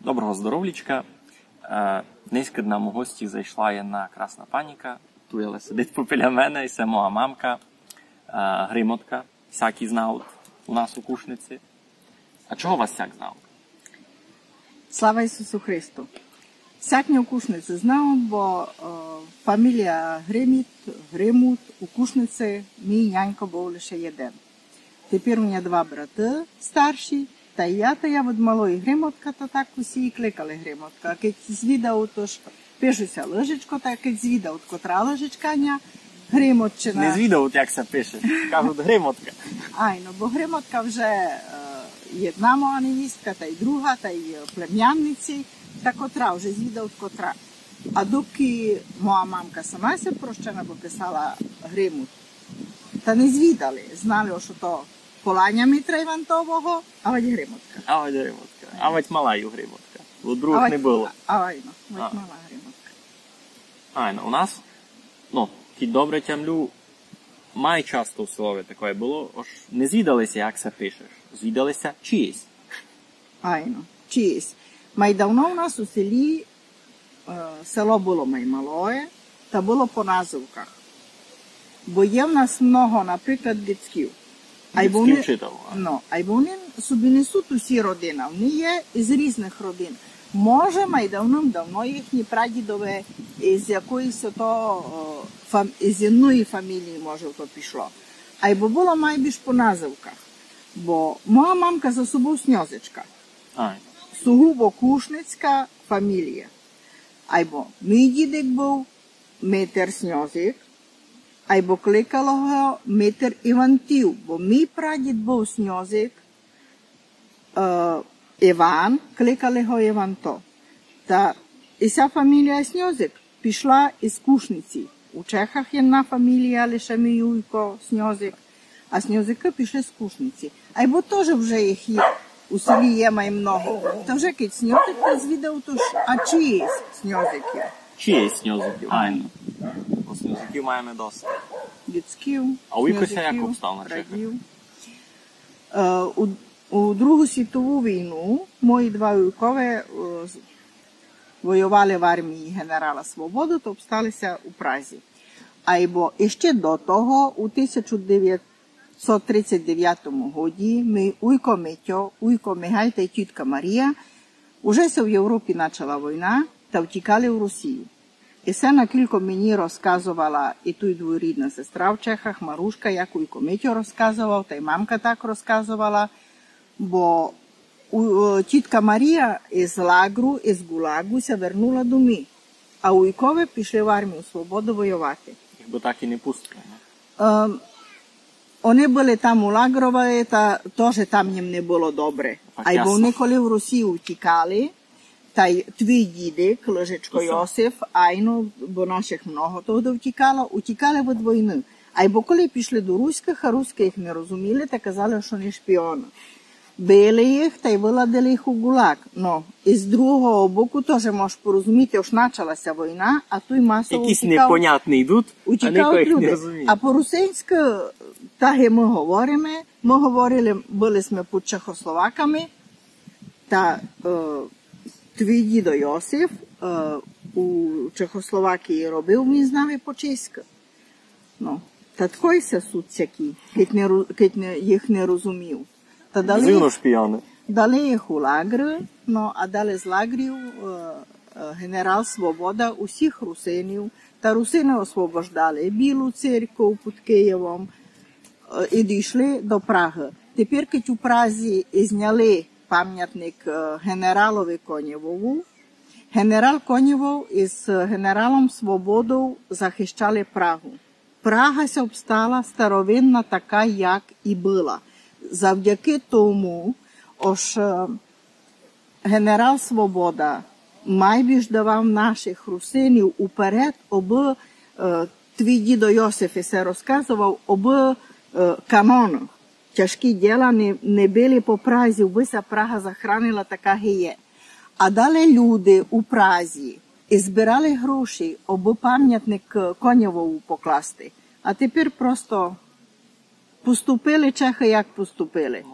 Доброго здоров'ячка. Днес к нам у гості зайшла jedna красна паніка. Tu je сидить попіля мене, і це моя мамка, Гримотка. Всякий знають у нас у Кушниці. А чого вас всяк знав? Слава Ісусу Христу! Всякні у Кушниці знають, бо фамілія Гримут у Кушниці, мій нянько був лише один. Тепер у мене два брати старші, та я від малої Гримотка, то так усі і кликали Гримотка. А коли звідав, то ж пишуся лежечко, так як звідав, котра лежечкання, Гримотчина. Не звідав, як це пише, кажуть Гримотка. Айно, бо Гримотка вже jedna moja невістка, та й друга, та й племянниці, та котра вже звідав, котра. А доки моя мамка сама се прощена, бо писала Гримут, та не звідали, знали, що то Поланя Митра Івантового, а ведь Гримотка. А ведь Гримотка. А ведь мала й Гримотка. У других не було. Айно, ведь мала Гримотка. Айно, у нас, кіт добре тямлю, май часто в слові таке було, аж не звідалися, як це пишеш. Звідалися чиїсь. Айно, чиїсь. Май давно у нас у селі, село було май малое, та було по називках. Бо є в нас много, наприклад, дітськів. Дітськів читав. А вони собі несуть усі родини. Вони є із різних родин. Може, май давно їхні прадідове із якоїсь із одної фамілії, може, то пішло. Або було майбільш по називках. Бо моя мамка за собою Сньозичка. Сугубо Кушницька фамілія. Або мій дідик був Митер Сньозик, або кликало його Митер Івантів, бо мій прадід був Сньозик, Іван, кликали його Іванто. Та і ця фамілія Сньозик пішла із Кушниці. У Чехах є одна фамілія, лише мій уйко Сньозик, а Сньозики пішли з Кушниці. Або теж вже їх є, у селі є май много. Та вже кить Сньозик не звідав, то ж, а чиї Сньозики? Чиї Сньозиків? Айно. Бо Сньозиків маємо досить. Людськів, а уйкося як обстав на Чехах? У Другу світову війну мої два уйкове воювали в армії генерала Свободу, то обсталися у Празі. Або іще до того, у 1939 годі, мій уйко Митьо, уйко Михай та й тітка Марія, уже се в Європі почала війна, та втікали в Росію. І це на кілько мені розказувала і той двоюрідна сестра в Чехах, Марушка, як уйко Митьо розказував, та й мамка так розказувала, бо тітка Марія із лагру, із Гулагу се вернула домі, а уйкове пішли в армію Свободу воювати. Їх би так і не пустили, не? Вони були там у лагрові, та теж там їм не було добре. А вони коли в Росію втікали, та й твій дідик, Лежечко Йосиф, айно, бо наших много того втікало, утікали від війни. Або коли пішли до руських, а руські їх не розуміли, та казали, що вони шпіони. Били їх, та й виладили їх у ГУЛАГ. Ну, і з другого боку теж можеш порозуміти, ось почалася війна, а той масово якісь непонятні йдуть, а ніхто їх не розуміє. А по-русинськи, так і ми говорили, були ми під Чехословаками, та твій дідо Йосиф у Чехословакії робив, він знав і по-чеськи. Ну, та такий се суд всякий, коли їх не розумів. Дали їх у лагри, а дали з лагрів генерал Свобода усіх русинів, та русини освобождали Білу церкву під Києвом і дійшли до Праги. Тепер, коли у Празі зняли пам'ятник генералові Конєвову, генерал Конєвов із генералом Свободою захищали Прагу. Прага се обстала старовинна така, як і була. Завдяки тому, що генерал Свобода майбільш давав наших русинів уперед, аби твій дідо Йосиф се розказував, аби канони, тяжкі діла не були по Празі, аби се Прага захоронила така є. А далі люди у Празі збирали гроші, аби пам'ятник Конєвову покласти. А тепер просто поступили чехи, як поступили.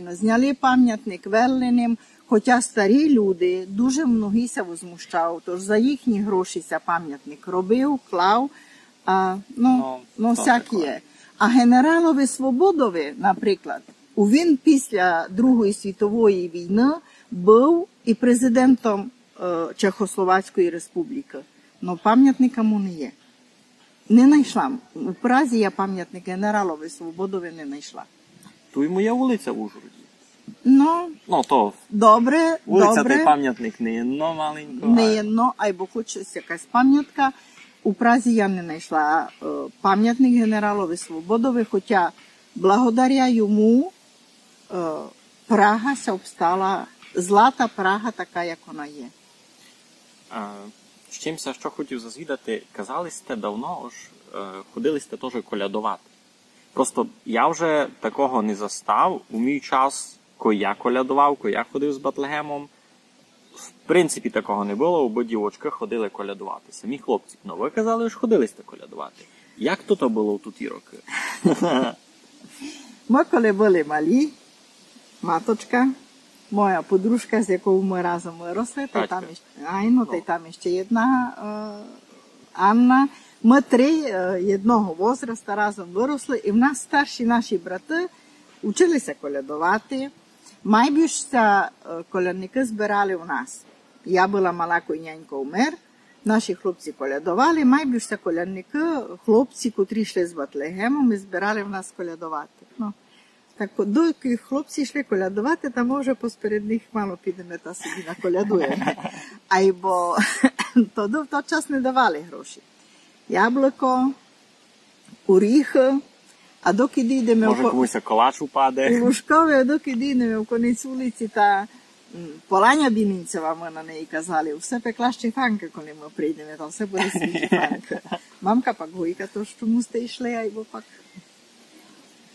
Зняли пам'ятник Велленим, хоча старі люди, дуже многися возмущав, тож за їхні гроші ся пам'ятник робив, клав, всякі є. А генералові Свободові, наприклад, він після Другої світової війни був і президентом Чехословацької республіки. Но пам'ятника му не є. Не знайшла. В Празі я пам'ятник генералові Свободові не знайшла. То й моя вулиця в Ужгороді. То добре. Вулиця той пам'ятник не є маленько. Не є, або хоч якась пам'ятка. У Празі я не знайшла пам'ятник генералові Свободові, хоча благодаря йому Прага ся обстала, злата Прага така, як вона є. З чимся, що хотів зазвідати, казали сте давно, ходили сте теж колядувати. Просто я вже такого не застав. У мій час, коли я колядував, коли я ходив з Батлегемом, в принципі такого не було, бо дівочки ходили колядувати. Самі хлопці. Ну, ви казали, що ходили сте колядувати. Як то було в ті роки? Ми, коли були малі, маточка, моя подружка, з якою ми разом виросли, та там ще одна Анна. Ми три одного возрасту разом виросли, і в нас старші наші брати вчилися колядувати. Майбільше колядники збирали у нас. Я була мала, коли нянька умер, наші хлопці колядували, майбільше колядники, хлопці, котрі йшли з Батлегему, збирали в нас колядувати. Так, доки хлопці йшли колядувати, там може посперед них мало підемо та собі наколядуємо. Або тоді в той час не давали гроші. Яблуко, оріхи, а доки дійдемо... Може комусь колач упаде. У Лужкові, а доки дійдемо в конець вулиці та Поланя Бінінцева, ми на неї казали, все пекла Штефанка, коли ми прийдемо, там все буде свіжі фанки. Мамка пак гойка, то що мусите йшли, або пак...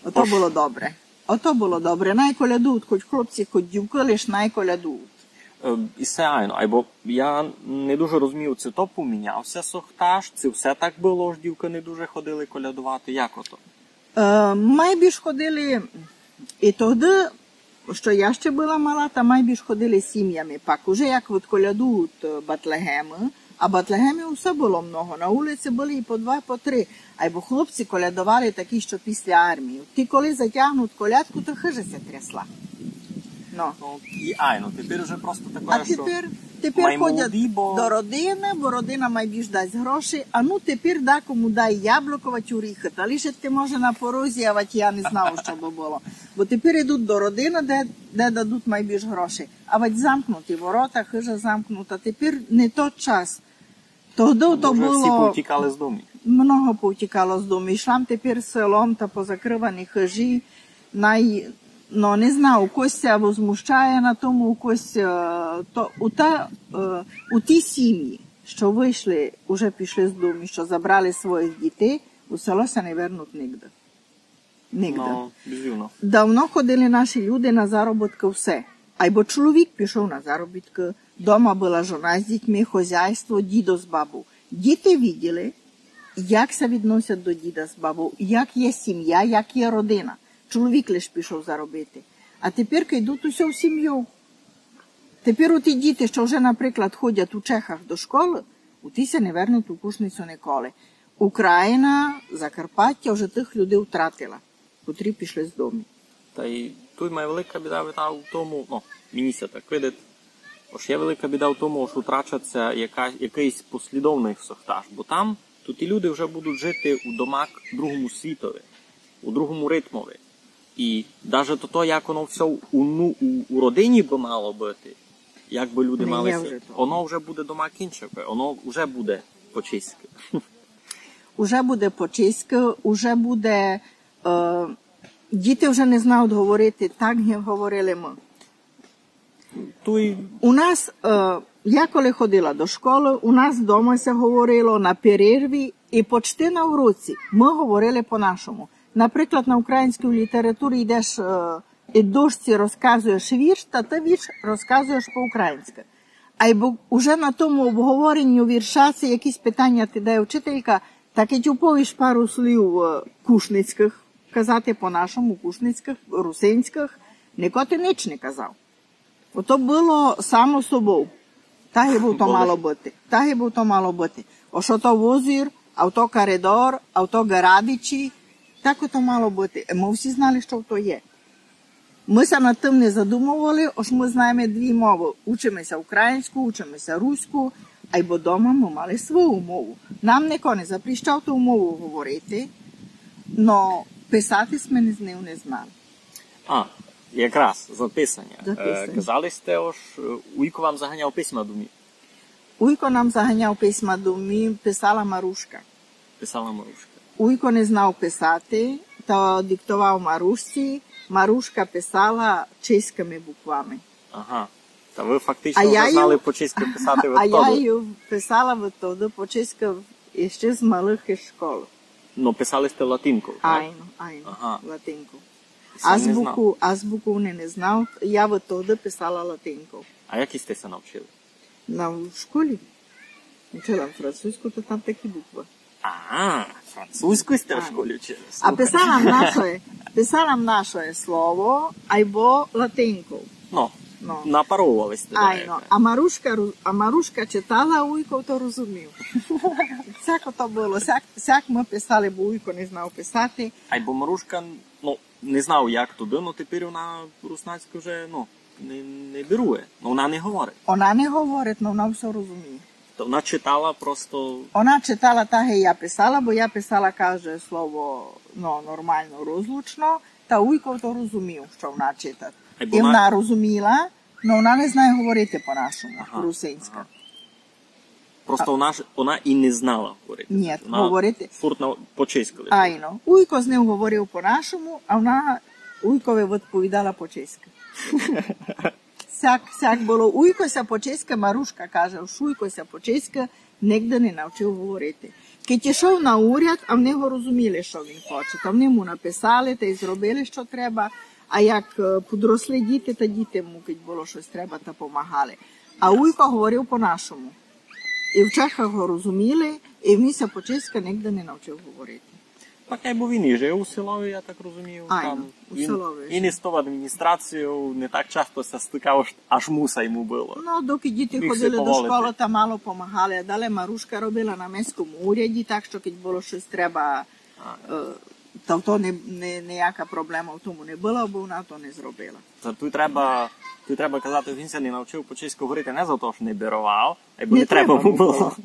Ото було добре. Ото було добре. Найколядують, хоч хлопці, хоч дівки, лиш найколядують. І все айно. Або я не дуже розумію, це то помінявся сохтаж, це все так було, ж дівки не дуже ходили колядувати. Як ото? Майбільш ходили, і тоді, що я ще була мала, та майбільш ходили сім'ями. Пак уже як от колядують Батлегеми, а Батлегемів все було много. На вулиці були і по 2, і по 3. Або хлопці колядували такі, що після армії. Ті, коли затягнуть колядку, то хижася трясла. І айно, тепер вже просто таке, що... Тепер ходять до родини, бо родина майбільш дасть гроші, а тепер кому дай яблуковать оріхи. Та лишити може на порозі, а я не знав, що би було. Бо тепер йдуть до родини, де дадуть майбільш гроші. А замкнуті ворота, хижа замкнута. Тепер не той час. Тоді то було... Всі повтікали з дому. Много повтікало з дому. Йшла тепер селом та позакривані хижі. Не знаю, когось це возмущає на тому, когось... У ті сім'ї, що вийшли, вже пішли з дому, що забрали своїх дітей, у село се не вернуть нігде. Безумно. Давно ходили наші люди на заробітки все. Або чоловік пішов на заробітки, дома була жона з дітьми, хозяйство, дідо з бабу. Діти виділи, як се відносять до діда з бабу, як є сім'я, як є родина. Чоловік лише пішов заробити. А тепер йдуть усе в сім'ю. Тепер у ті діти, що вже, наприклад, ходять у Чехах до школи, у ті се не вернуть у Кушницю ніколи. Україна, Закарпаття вже тих людей втратила, котрі пішли з дому. Та й тут має велика біда в тому, мені се так видить, що є велика біда в тому, що втрачаться якийсь послідовний сохтаж, бо там тут і люди вже будуть жити у домах другому світові, у другому ритмові. І навіть то, як воно все у родині би мало бути, як би люди малися, воно вже буде дома кінчеве, воно вже буде по-чеськи. Уже буде по-чеськи, уже буде... Діти вже не знають говорити так, як говорили ми. У нас, я коли ходила до школи, у нас вдома се говорило на перерві і почти на уроці ми говорили по-нашому. Наприклад, на українській літературі йдеш і дошці розказуєш вірш, та ти вірш розказуєш по-українськи. Або вже на тому обговоренню вірша це якісь питання ти дає вчителька, так і повіш пару слів кушницьких, казати по-нашому, кушницьких, русинських, ніхто ти ніч не казав. Ото було само собою. Так і був то мало бути. Ошо то возір, авто коридор, авто гарадичі. Так ото мало бути. Ми всі знали, що то є. Ми се над тим не задумували, ось ми знаємо дві мови. Учимося українську, учимося руську, а й бо дома ми мали свою мову. Нам ніхто не запрещав ту мову говорити, но писати ми з нею не знали. Якраз записання. Казали сте, Уйко вам заганяв письма до мі? Уйко нам заганяв письма до мі, писала Марушка. Уйко не знав писати, то диктував Марушці. Марушка писала чеськими буквами. Ага. Та ви фактично вже знали по-чеськи писати відтоді? А я її писала відтоді по-чеськи ще з малих школ. Ну, писали сте латинкою, так? Айно, латинку. Азбуку не знав, я відтоді писала латинку. А які сте се навчили? В школі. Вчила французьку, то там такі букви. Французьку сте в школі вчили? А писала наше слово, айбо латинку. Напаровували сте. Айно. А Марушка читала, а Уйко то розумів. Всяко то було. Всяк ми писали, бо Уйко не знав писати. Айбо Марушка, не знав, як туди, но тепер вона руснацьку вже, не берує. Вона не говорить. Вона не говорить, но вона все розуміє. То вона читала просто... Вона читала так, як я писала, бо я писала каже слово нормально, розлучно, та Уйко то розумів, що вона читає. І вона розуміла, але вона не знає говорити по-нашому, по-русинську. Просто вона і не знала говорити. Ні, говорити. Фуртно по-чеську. Айно. Уйко з ним говорив по-нашому, а вона Уйкові відповідала по-чеськи. Всяк було. Уйкося по-чеськи, Марушка каже, Шуйкося по-чеськи, ніде не навчив говорити. Коли йшов на уряд, а вони його розуміли, що він хоче. Та вони йому написали, та й зробили, що треба. А як подросли діти, то діти йому, коли було щось треба, та помагали. А Уйко говорив по-нашому. І в Чехах його розуміли, і він ся по-чеськи ніде не навчив говорити. Так, бо він і жив у селові, я так розумію. У селові. І не з того адміністрацію, не так часто се стикав, аж муса йому було. Доки діти ходили до школи, та мало помагали. Далі Марушка робила на міському уряді, так що коли було щось треба, то ніяка проблема в тому не була, бо вона то не зробила. Тут треба казати, він се не навчив по-чеську говорити не за те, що не берував, бо не треба му було.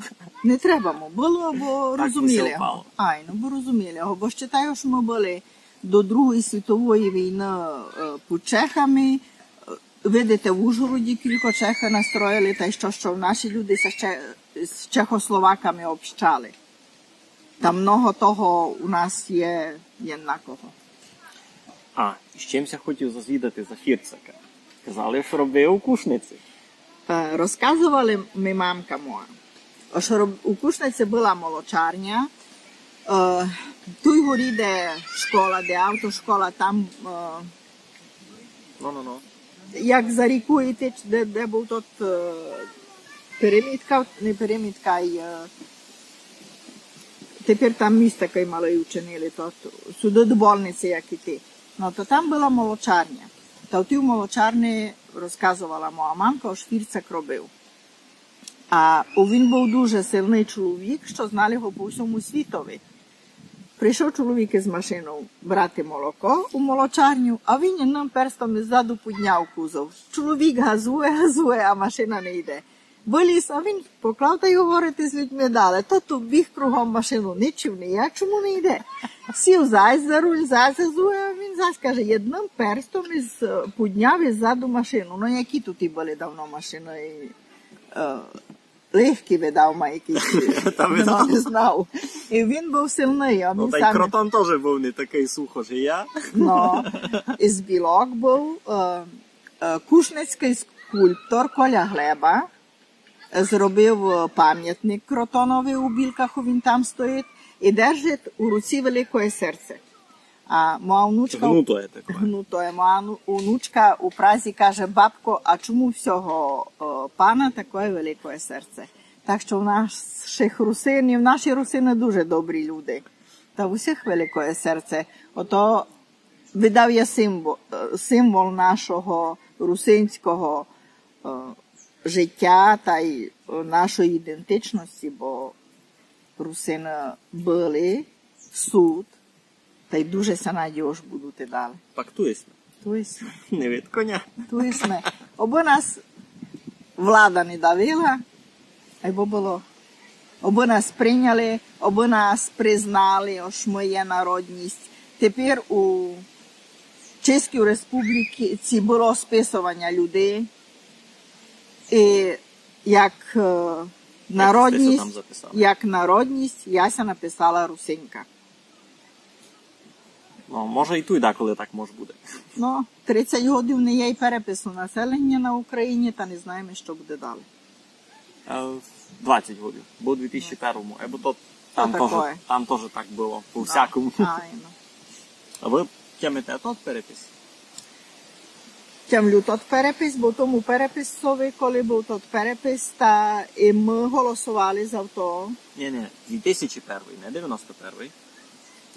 Не треба му було, бо розуміли його. Бо розуміли його. Бо вважаю, що ми були до Другої світової війни під Чехами. Видите, в Ужгороді кілька Чехи настроїли, та й що наші люди ще з чехословаками общали. Там много того у нас є єднаково. З чимся хотів зазвідати за Фірцака? Казали, що робив у Кушниці. Розказували ми мамка моя, що у Кушниці була молочарня. Тут горі, де школа, де автошкола, там, як за рікою йти, де був тут перемітка, не перемітка, тепер там місто таке малий учинили, сюди до больниці, як іти. То там була молочарня. Та в тій молочарні розказувала моя мамка, що Фірцак робив. А він був дуже сильний чоловік, що знали його по всьому світові. Прийшов чоловік із машиною брати молоко у молочарню, а він одним перстом ззаду підняв кузов. Чоловік газує, а машина не йде. Виліз, а він поклав та й говорити з людьми далі. Тут біг кругом машину, нічим не є, чому не йде? Сів зась за руль, зась газує, а він зась каже, одним перстом підняв іззаду машину. Які тут і були давно машини? Легкі видав, ма якісь, не знав. І він був сильний. Та й Кротон теж був не такий сухож, і я. Із Білок був кушницький скульптор Коля Глеба. Зробив пам'ятник Кротонові у Білках, він там стоїть, і держить у руці велике серце. А моя внучка, моя внучка у Празі каже, бабко, а чому всього пана таке велике серце? Так що в наших русинів, наші русини дуже добрі люди. Та в усіх велике серце. Ото видав я символ нашого русинського життя та й нашої ідентичності, бо русини були в суд, та й дуже се надіж будуть далі. Пак ту єсме. То єсме. Не від коня. То єсме. Оби нас влада не давила, або було. Оби нас прийняли, оби нас признали, ось моя народність. Тепер у Чеській Республіці було списування людей. І як народність, я се написала русинка. Ну, може і тут деколи так може буде. Ну, 30 років не є й перепису населення на Україні, та не знаємо, що буде далі. 20 років, бо у 2001-му, або то там теж так було, по всякому. А ви тямите тот перепис? Тямлю тот перепис, бо тому переписові, коли був тот перепис, та і ми голосували за то. Ні, 2001, не 91-й.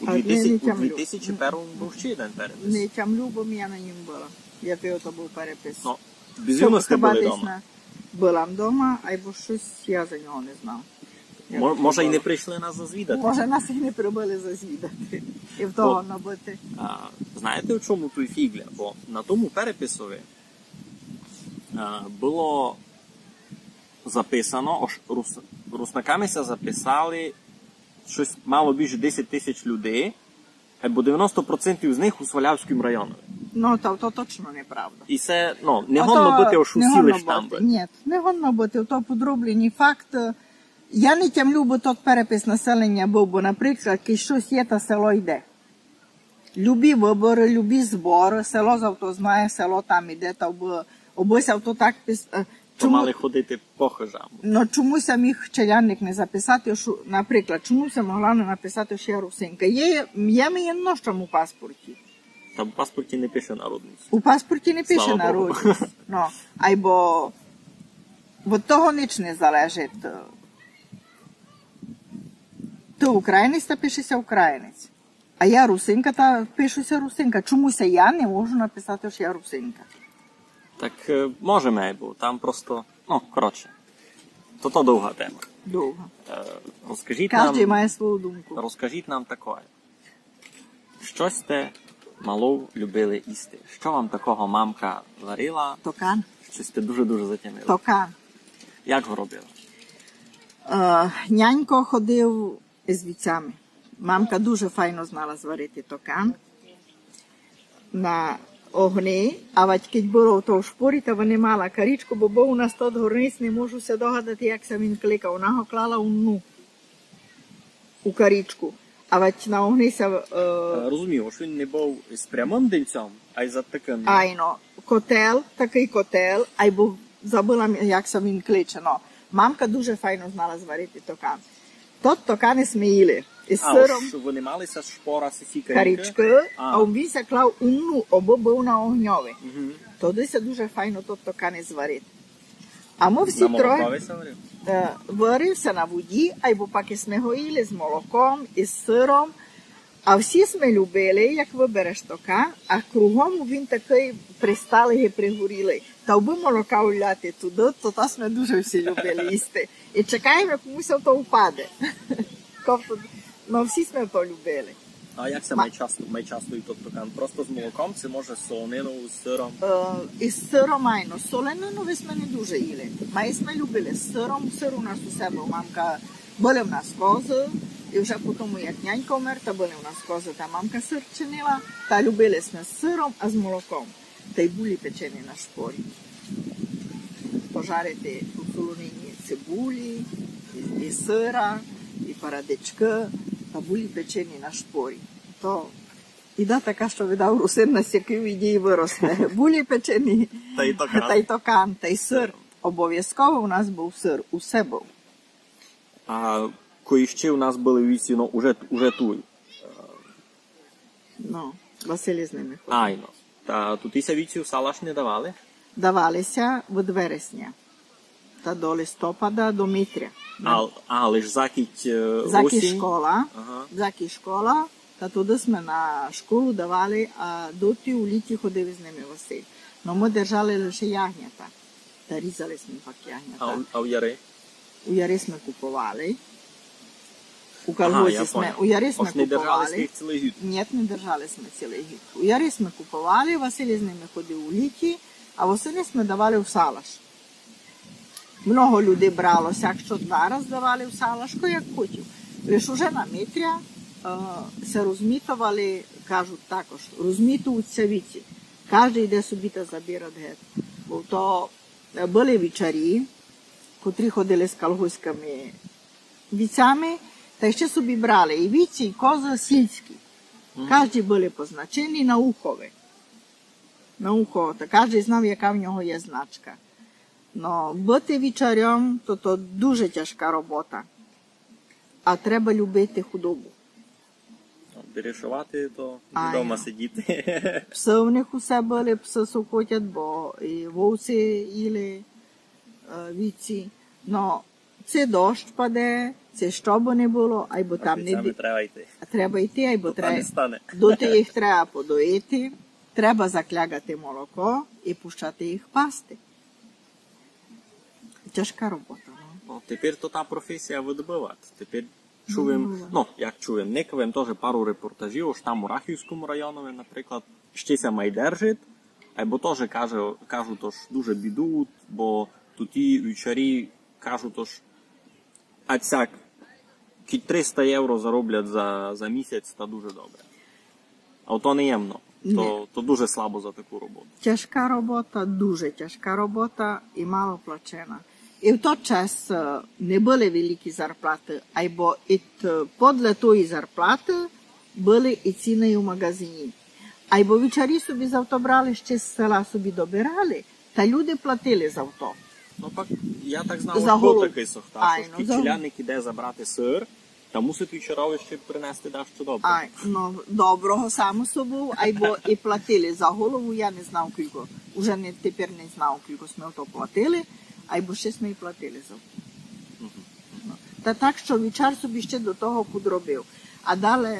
У 2001-му був ще один перепис. Не тямлю, бо я на ньому була. Який то був перепис. Ну, безумно сте були вдома. Була вдома, або щось я за нього не знав. Може і не прийшли нас зазвідати. Може нас і не прибили зазвідати. І в того набути. Знаєте, в чому той фігля? Бо на тому переписові було записано, руснаками записали щось мало більше 10 тисяч людей, або 90% з них у Свалявському районі. Ну, то точно неправда. І це, не гонно бути аж усі лиш там. Ні, не гонно бути, то подроблений факт. Я не тямлю, бо тот перепис населення був, бо, наприклад, коли щось є, та село йде. Любі вибори, любі збори, село завто знає, село там йде, та обися то так писати. То мали ходити по хижам. Ну, чомусь міг челянник не записати, що, наприклад, чомусь могла не написати, що я русинка. Є моє нощам у паспорті. Там у паспорті не пише народність. У паспорті не пише народність. Ну, або від того ніч не залежить. Ти українець, та пишеся українець. А я русинка, та пишуся русинка. Чомусь я не можу написати, що я русинка. Так може, бо там просто, коротше, то довга тема. Довга. Кожен має свою думку. Розкажіть нам таке. Що сте малу любили їсти? Що вам такого мамка варила? Токан. Що сте дуже-дуже затямили? Токан. Як ви робили? Нянько ходив з віцями. Мамка дуже файно знала зварити токан на огні, а батьків було в того шпорі, та вони мала карічку, бо у нас тут горниць не можу се догадати, як се він кликав. Вона його клала у карічку. А бать на огні се... Розумію, що він не був з прямим дельцем, а й за таким. Айно. Такий котел, або забула, як се він кличе. Мамка дуже файно знала зварити токан. Тот токани ми їли. Із сиром. А, вони малися з шпора сі карічки, а він се клав або був на огньові. Тоді се дуже файно тот токани зварити. А ми всі троє варився на воді, або паки ми го їли з молоком, із сиром. А всі ми любили, як вибереш токан, а кругом він такий присталий і пригорілий. Та аби молока уляти туди, то ми дуже всі любили їсти. І чекаємо, як комусь то впаде. Ну, всі ми то любили. А як це найчасто і тот токан? Просто з молоком, чи може з солониною, з сиром? Із сиром, айно. Солонину ви ми не дуже їли. Ми любили з сиром. Сир у нас у себе, мамка, були в нас кози. І вже потім, як нянька умер, та були в нас кози, та мамка сир чинила. Та любили ми з сиром, а з молоком. Та й були печені на шпорі. Пожарити у солонині цибулі, і сира, і парадички, та були печені на шпорі. То іда така, що видав русин на сякий віді і виросте. Були печені, та й токан, та й сир. Обов'язково у нас був сир, усе був. А коли ще у нас були віці, уже тут? Василі з ними ходили. Айно. Та тут іся віці салаш не давали? Давалися від вересня. Та до листопада, до митря. Лиш закіть осінь? Закіть школа. Та туди ми на школу давали, а доти у літі ходили з ними Василь. Но ми держали лише ягнята. та різали ми пак ягнята. А в яри? У яри ми купували. У колгозі у яри ми не держали купували. цілий гід? Ні, не держали ми цілий гід. У яри ми купували, Василь з ними ходив у літі, а восени ми давали в салаш. Много людей бралося, якщо 2 рази давали в салашку, як хотів. Лиш уже на Митря се розмітували, кажуть також, розмітуються віці. Кожен йде собі та забирає гет. Бо то були вічарі, котрі ходили з колгозькими віцями, та ще собі брали і віці, і кози сільські. Кожен були позначені на ухове. На ухо, та кожен знав, яка в нього є значка. Но бути вічарем, то дуже тяжка робота. А треба любити худобу. Перешивати, то вдома сидіти. Пси в них усе були, пси сухотять, бо і вовці їли віці. Но це дощ паде, це що б не було, або там не треба йти. Треба йти, або треба стане. доти їх треба подоїти, треба заклягати молоко і пущати їх пасти. Тяжка робота. Тепер то та професія видобувати. Тепер чуємо, як чуємо, никаємо теж пару репортажів, ось там у Рахівському районові, наприклад, ще ся май держить, або теж кажуть, що дуже бідуть, бо тут ті вічарі кажуть, що ацяк, 300 євро зароблять за місяць, та дуже добре. А то не ємно. То дуже слабо за таку роботу. Тяжка робота, дуже тяжка робота і мало плачена. І в той час не були великі зарплати, або подле тої зарплати були і ціни в магазині. Або вічарі собі з авто брали, ще з села собі добирали, та люди платили за авто. Ну, пак, я так знав, що такий сохтар, що кічеляник іде забрати сир, та мусить вічарові ще принести дещо добре. Доброго само собою, або і платили за голову, я не знав кілько. Уже тепер не знав, кілько ми то платили, або ще ми і платили за то. Та так, що вічар собі ще до того подробив. А далі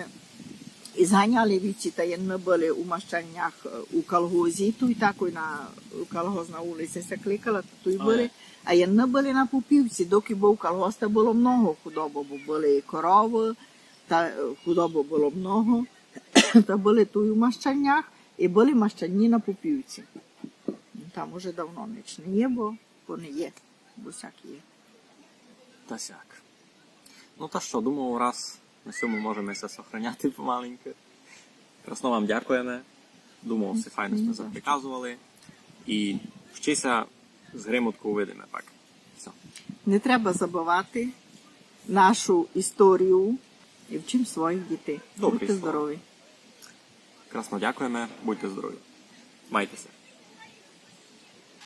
і зганяли віці, та ми були у Мащаннях у колгозі, тут такой у колгозна вулиця се кликала, тут були. А ми були на Попівці, доки був колгоз, та було много худоби, бо були корови, та худоби було много. Та були тут у Мащаннях, і були Мащані на Попівці. Там уже давно ніч не є, бо не є, бо всяк є. Та сяк. Ну та що, думав, раз на цьому можемо все сохраняти помаленьку. Красно вам дякуємо. Думав, все файно сме заприказували. І вчися з Гримотку видиме пак. Все. Не треба забувати нашу історію і вчимо своїх дітей. Будьте здорові. Красно дякуємо. Будьте здорові. Майтеся.